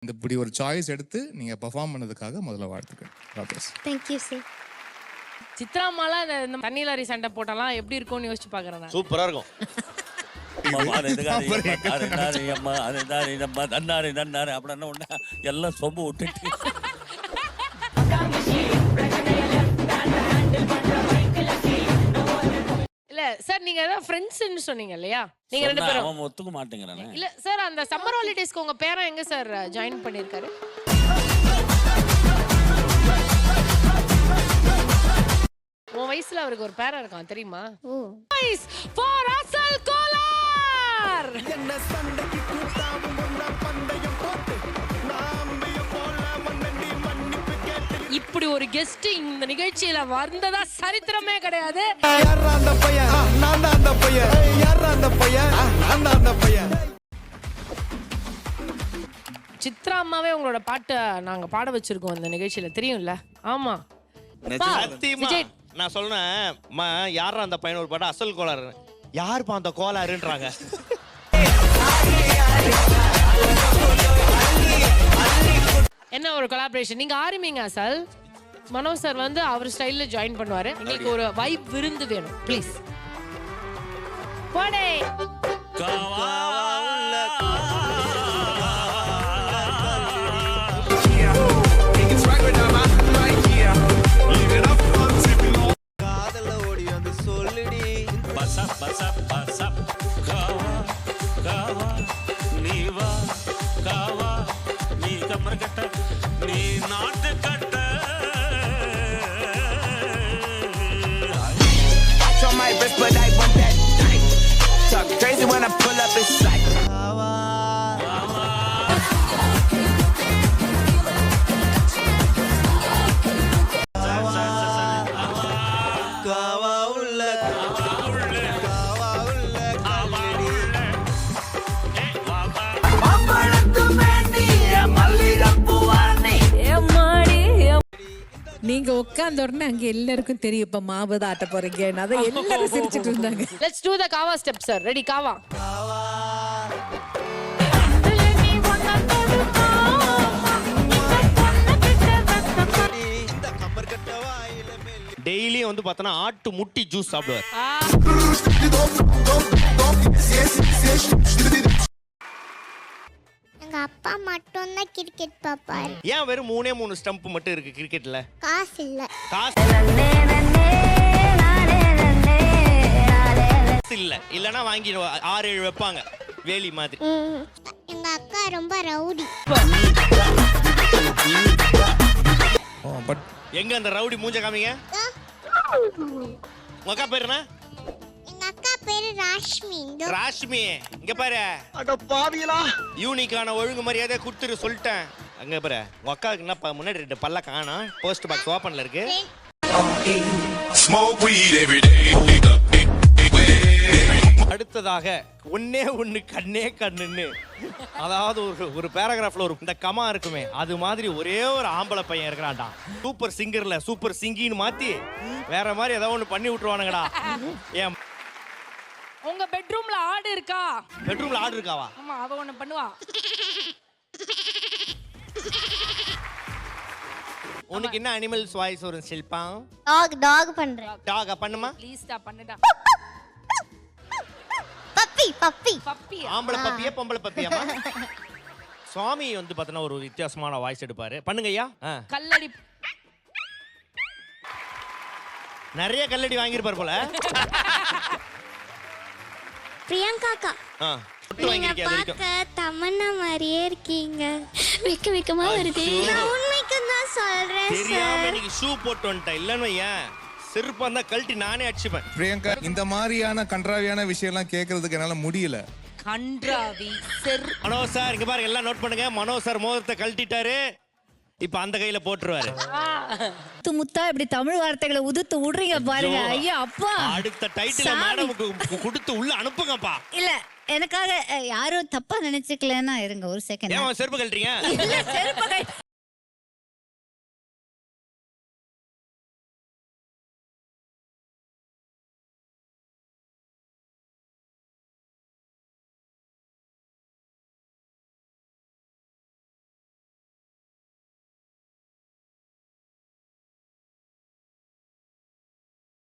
இந்த இப்படி ஒரு சாய்ஸ் எடுத்து நீங்க பெர்ஃபார்ம் பண்ணதுக்காக முதல்ல வாழ்த்துக்கள். God bless. Thank you, sir. சித்ராமாலாம் இந்த தண்ணி லாரி சண்டை போட்டாலாம் எப்படி இருக்கும்னு யோசிச்சு பாக்குறேன் நான். சூப்பரா இருக்கும். அப்படின்னா ஒண்ணு எல்லாம் சொம்பு விட்டுட்டு இல்ல சார் நீங்க ஏதாவது ஃப்ரெண்ட்ஸ்னு சொன்னீங்க இல்லையா? நீங்க ரெண்டு பேரும் அவன் ஒத்துக்க மாட்டேங்கிறானே. இல்ல சார் அந்த சம்மர் ஹாலிடேஸ்க்கு உங்க பேரன் எங்க சார் ஜாயின் பண்ணிருக்காரு? உன் வயசுல அவருக்கு ஒரு பேரன் இருக்கான் தெரியுமா? ஓ. Nice for Asal Kolar. இப்படி ஒரு கெஸ்ட் இந்த நிகழ்ச்சியில வந்ததா சரித்திரமே கிடையாது. சித்ரா அம்மாவே உங்களோட பாட்டை நாங்க பாட வச்சிருக்கோம் இந்த நிகழ்ச்சியில தெரியும்ல? ஆமா சத்தியமா நான் சொல்றேன் யாரா அந்த பையன் ஒரு பாட்டு அசல் கோளாறு யாருப்பா அந்த கோளாறுன்றாங்க. என்ன ஒரு கொலாபரேஷன். நீங்க ஆரம்பிங்க அசல். மனோ சார் வந்து அவர் ஸ்டைல்ல ஜாயின் பண்ணுவாரு. எங்களுக்கு ஒரு வைப் விருந்து வேணும் please. போடே but I want that night. Talk crazy when I pull up, it's like நீங்க உட்கார்ந்த உடனே அங்க எல்லாருக்கும் தெரியும் இப்ப மாவு தான் ஆட்ட போறீங்க. அதை எல்லாரும் சிரிச்சிட்டு இருந்தாங்க. Let's to the kahwa step sir. Ready kahwa. Daily வந்து பார்த்தனா ஆட்டு முட்டி ஜூஸ் சாப்பிடுவார். எங்க அப்பா மட்டும் தான் கிரிக்கெட் பாப்பாரு. ஏன் வெறும் 3 ஸ்டம்ப் மட்டும் இருக்கு கிரிக்கெட்ல? காசு இல்ல. காசு இல்ல. இல்லனா வாங்கி 6-7 வைப்பாங்க வேலி மாதிரி. எங்க அக்கா ரொம்ப ரவுடி. பட் எங்க அந்த ரவுடி மூஞ்ச காமிங்க. உங்க அக்கா பேர் என்ன? எங்க அக்கா பேரு ராஷ்மி. ராஷ்மி. இங்க பாரு. அட பாவியலா. யூனிக்கான ஒழுங்கு மரியாதை கொடுத்துரு சொல்லிட்டேன். அங்க பாரு. உங்க அக்காவுக்கு என்ன முன்னாடி 2 பல்ல காணோம். போஸ்ட் பாக்ஸ் ஓபன்ல இருக்கு. Smoke weed every day. அடுத்ததாக ஒண்ணு கண்ணே கண்ணுன்னு அதாவது ஒரு பேராகிராஃப்ல ஒரு இந்த கமா இருக்குமே அது மாதிரி ஒரே ஒரு ஆம்பளை பையன் இருக்கிறான்டா. சூப்பர் சிங்கர்ல சூப்பர் சிங்கின்னு மாத்தி வேற மாதிரி ஏதாவது ஒண்ணு பண்ணி விட்டுருவானுங்கடா. ஏன் உங்க பெட்ரூம்ல ஆடு இருக்கா? பெட்ரூம்ல ஆடு இருக்காவா? ஆமா அவ ஒண்ணு பண்ணுவா. உனக்கு என்ன அனிமல்ஸ் வாய்ஸ் வரும் ஷில்பா? டாக் பண்றேன். டாகா பண்ணுமா? ப்ளீஸ் டா பண்ணுடா. பப்பி. ஆம்பளை பப்பியா பொம்பளை பப்பியாமா? சுவாமி வந்து பார்த்தனா ஒரு வித்தியாசமான வாய்ஸ் எடுப்பாரு. பண்ணுங்க ஐயா. கல்லடி. நிறைய கல்லடி வாங்கியிருப்பார் போல. பிரியங்கா அக்கா. நீங்க பார்க்க தமன்னா மாதிரியே இருக்கீங்க. வெக்கமா வருது. நான் உண்மைக்கு தான் சொல்றேன் சார். தெரியாம நீங்க ஷூ போட்டு வந்துட்ட இல்லன்னு ஏன் செருப்பா இருந்தா கழட்டி நானே அடிச்சுப்பேன். பிரியங்கா இந்த மாதிரியான கன்றாவியான விஷயம்லாம் கேட்கறதுக்கு என்னால முடியல. கன்றாவி செர். மனோ சார் இங்க பாருங்க எல்லாம் நோட் பண்ணுங்க. மனோ சார் மோதிரத்தை கழட்டிட்டாரு. இப்ப அந்த கையில போட்டுருவாரு. முத்தா இப்படி தமிழ் வார்த்தைகளை உதுத்து விடுறீங்க பாருங்க. ஐயா அப்பா. அடுத்த டைட்டில் மேடமுக்கு கொடுத்து உள்ள அனுப்புங்கப்பா. இல்ல எனக்காக யாரும் தப்பா நினைச்சுக்கலன்னா இருங்க ஒரு செகண்ட். ஏன் செருப்பு கழட்டறீங்க? இல்ல செருப்பு